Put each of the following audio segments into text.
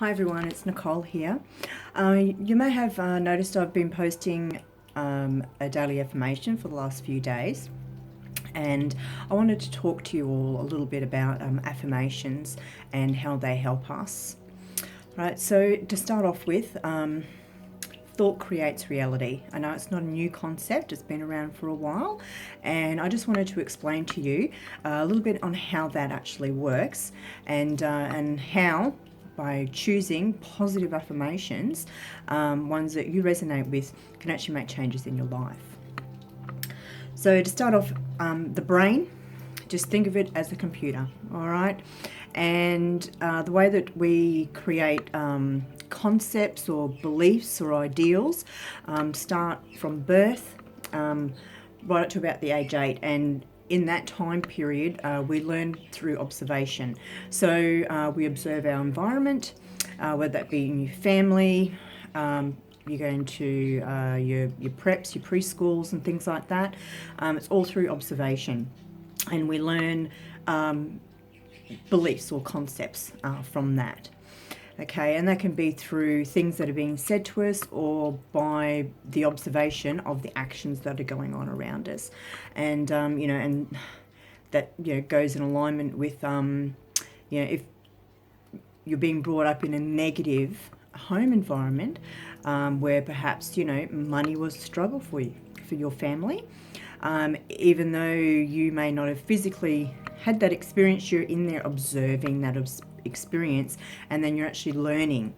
Hi everyone, it's Nicole here. You may have noticed I've been posting a daily affirmation for the last few days, and I wanted to talk to you all a little bit about affirmations and how they help us. Right, so to start off with, thought creates reality. I know it's not a new concept, it's been around for a while, and I just wanted to explain to you a little bit on how that actually works and how by choosing positive affirmations, ones that you resonate with, can actually make changes in your life. So to start off, the brain, just think of it as a computer, all right? And the way that we create concepts or beliefs or ideals start from birth right up to about the age 8, and in that time period we learn through observation. So we observe our environment, whether that be in your family, you're going to your preps, your preschools and things like that. It's all through observation, and we learn beliefs or concepts from that. Okay, and that can be through things that are being said to us or by the observation of the actions that are going on around us. And, and that, goes in alignment with, if you're being brought up in a negative home environment, where perhaps, money was a struggle for you, for your family, even though you may not have physically had that experience, you're in there observing that experience, and then you're actually learning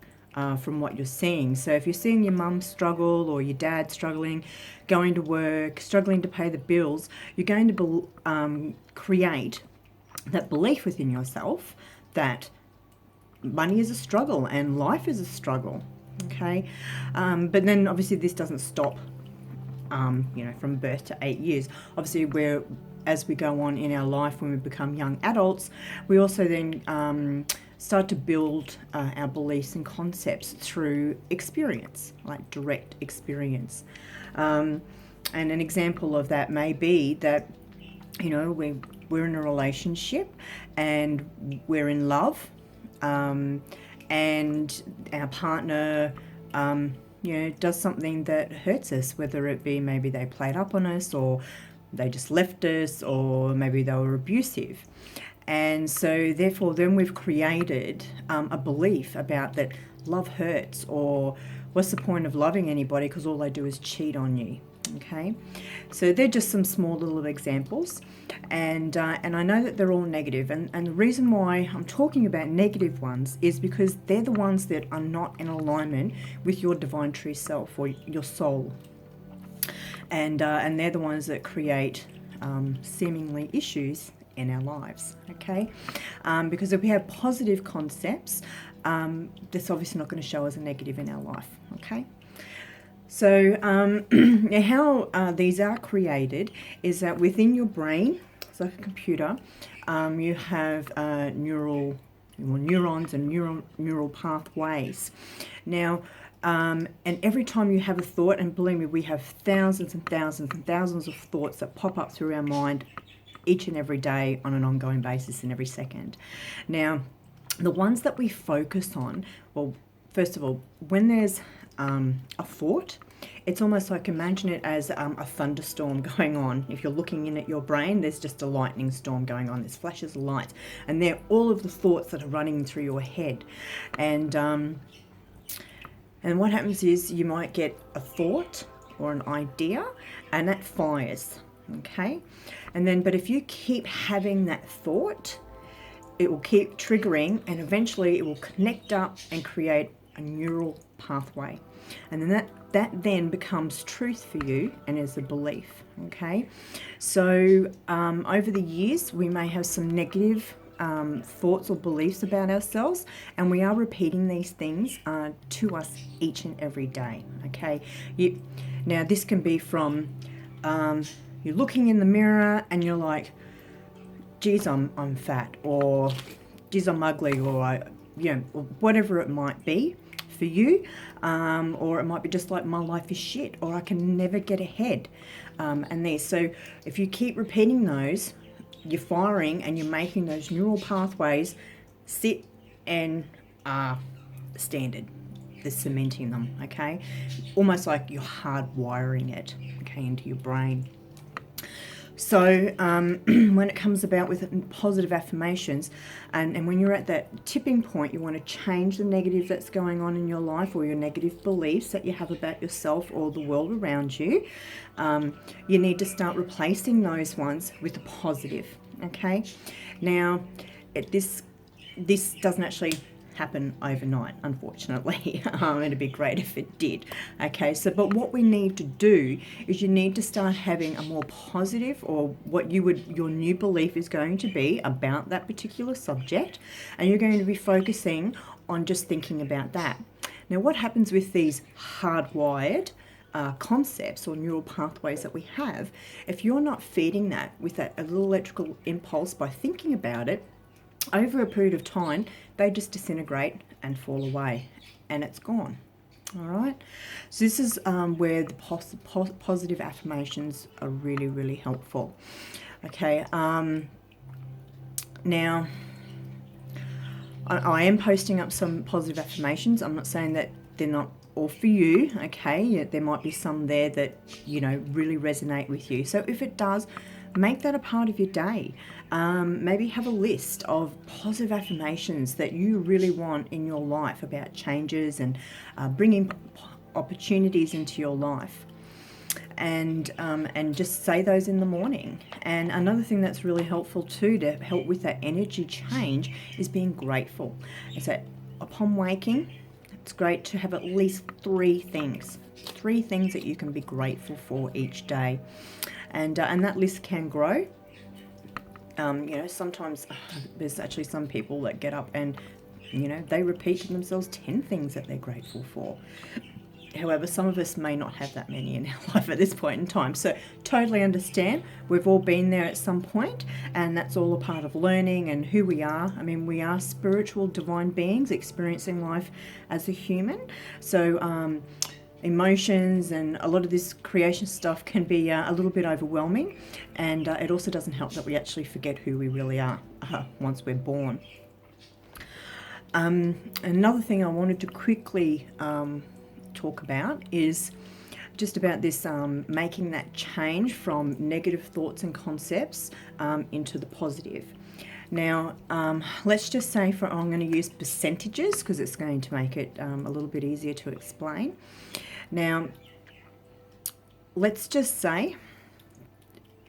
from what you're seeing. So if you're seeing your mum struggle or your dad struggling, going to work, struggling to pay the bills, you're going to create that belief within yourself that money is a struggle and life is a struggle. Okay, but then obviously this doesn't stop from birth to 8 years. Obviously, as we go on in our life, when we become young adults, we also then start to build our beliefs and concepts through experience, like direct experience. And an example of that may be that, we're in a relationship and we're in love, and our partner does something that hurts us, whether it be maybe they played up on us, or they just left us, or maybe they were abusive. And so therefore then we've created a belief about that love hurts, or what's the point of loving anybody because all they do is cheat on you. Okay, so they're just some small little examples, and I know that they're all negative, and the reason why I'm talking about negative ones is because they're the ones that are not in alignment with your divine true self or your soul, and they're the ones that create seemingly issues in our lives. Okay, because if we have positive concepts, that's obviously not going to show as a negative in our life. Okay. So how these are created is that within your brain, it's like a computer, you have neurons and neural pathways. Now, and every time you have a thought, and believe me, we have thousands and thousands and thousands of thoughts that pop up through our mind each and every day on an ongoing basis and every second. Now, the ones that we focus on, well, first of all, when there's a thought, it's almost like, imagine it as a thunderstorm going on. If you're looking in at your brain, there's just a lightning storm going on. There's flashes of light, and they're all of the thoughts that are running through your head. And what happens is you might get a thought or an idea, and that fires. Okay, and then, but if you keep having that thought, it will keep triggering, and eventually it will connect up and create a neural pathway, and then that then becomes truth for you and is a belief. Okay, so over the years we may have some negative thoughts or beliefs about ourselves, and we are repeating these things to us each and every day. Okay, now this can be from you're looking in the mirror and you're like, geez, I'm fat, or geez, I'm ugly, or whatever it might be for you, or it might be just like, my life is shit, or I can never get ahead, so if you keep repeating those, you're firing and you're making those neural pathways sit and standard. They're cementing them, okay? Almost like you're hardwiring it, okay, into your brain. So when it comes about with positive affirmations, and when you're at that tipping point, you want to change the negative that's going on in your life, or your negative beliefs that you have about yourself or the world around you, you need to start replacing those ones with a positive, okay? Now, this doesn't actually happen overnight, unfortunately. It'd be great if it did. Okay, so but what we need to do is you need to start having a more positive, or what your new belief is going to be about that particular subject, and you're going to be focusing on just thinking about that. Now, what happens with these hardwired concepts or neural pathways that we have, if you're not feeding that with a little electrical impulse by thinking about it, over a period of time, they just disintegrate and fall away, and it's gone. All right. So this is where the positive affirmations are really, really helpful. Okay. Now, I am posting up some positive affirmations. I'm not saying that they're not all for you. Okay. There might be some there that, really resonate with you. So if it does, make that a part of your day. Maybe have a list of positive affirmations that you really want in your life about changes and bringing opportunities into your life. And just say those in the morning. And another thing that's really helpful too, to help with that energy change, is being grateful. Is that upon waking, it's great to have at least three things that you can be grateful for each day. And that list can grow. Sometimes there's actually some people that get up and, they repeat to themselves 10 things that they're grateful for. However, some of us may not have that many in our life at this point in time. So totally understand. We've all been there at some point, and that's all a part of learning and who we are. I mean, we are spiritual, divine beings experiencing life as a human. So emotions and a lot of this creation stuff can be a little bit overwhelming, and it also doesn't help that we actually forget who we really are once we're born. Another thing I wanted to quickly talk about is just about this making that change from negative thoughts and concepts into the positive. Now, let's just say I'm going to use percentages because it's going to make it a little bit easier to explain. Now, let's just say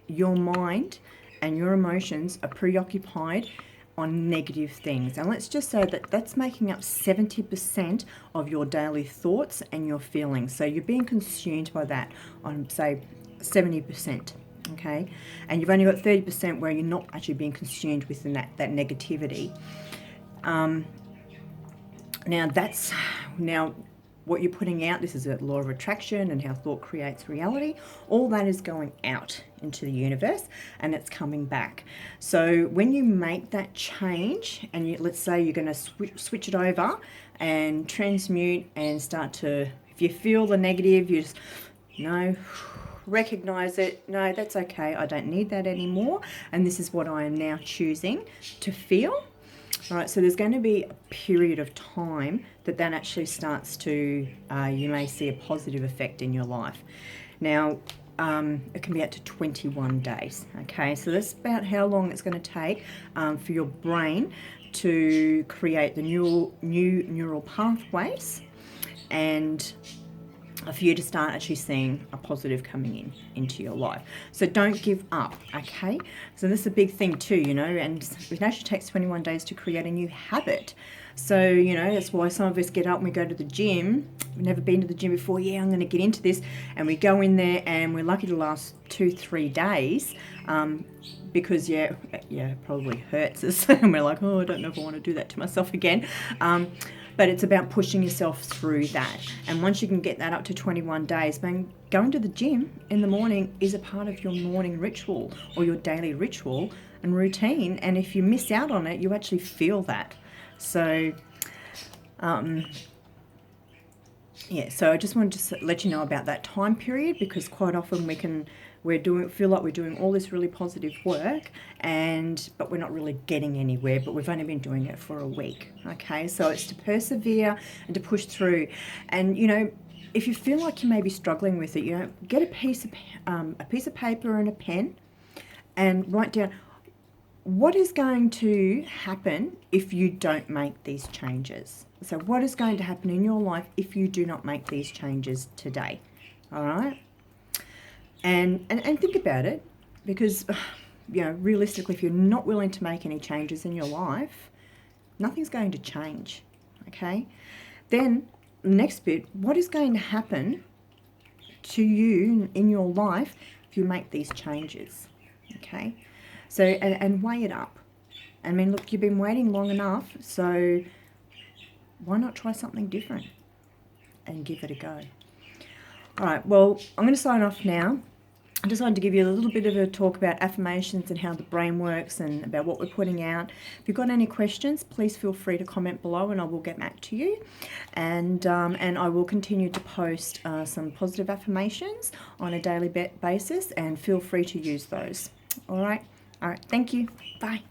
your mind and your emotions are preoccupied on negative things. And let's just say that that's making up 70% of your daily thoughts and your feelings. So you're being consumed by that on, say, 70%. Okay, and you've only got 30% where you're not actually being consumed within that negativity. Now what you're putting out, this is a law of attraction and how thought creates reality. All that is going out into the universe, and it's coming back. So when you make that change, and let's say you're going to switch it over and transmute and start to, if you feel the negative, you just, recognize it. No, that's okay. I don't need that anymore. And this is what I am now choosing to feel. All right, so there's going to be a period of time that actually starts to, you may see a positive effect in your life. Now, it can be up to 21 days. Okay, so that's about how long it's going to take for your brain to create the new neural pathways, and for you to start actually seeing a positive coming into your life. So don't give up, okay? So this is a big thing too, and it actually takes 21 days to create a new habit. So, that's why some of us get up and we go to the gym. We've never been to the gym before. Yeah, I'm going to get into this. And we go in there and we're lucky to last 2-3 days because, it probably hurts us. And we're like, I don't know if I want to do that to myself again. But it's about pushing yourself through that. And once you can get that up to 21 days, going to the gym in the morning is a part of your morning ritual or your daily ritual and routine. And if you miss out on it, you actually feel that. So Yeah, so I just wanted to let you know about that time period, because quite often feel like we're doing all this really positive work, but we're not really getting anywhere, but we've only been doing it for a week. Okay, so it's to persevere and to push through. And if you feel like you may be struggling with it, get a piece of paper and a pen and write down what is going to happen if you don't make these changes. So what is going to happen in your life if you do not make these changes today? All right? And think about it, because realistically, if you're not willing to make any changes in your life, nothing's going to change. Okay? Then the next bit, what is going to happen to you in your life if you make these changes? Okay? So, and weigh it up. I mean, look, you've been waiting long enough, so why not try something different and give it a go? All right, well, I'm going to sign off now. I just wanted to give you a little bit of a talk about affirmations and how the brain works and about what we're putting out. If you've got any questions, please feel free to comment below and I will get back to you. And I will continue to post some positive affirmations on a daily basis, and feel free to use those. All right, thank you. Bye.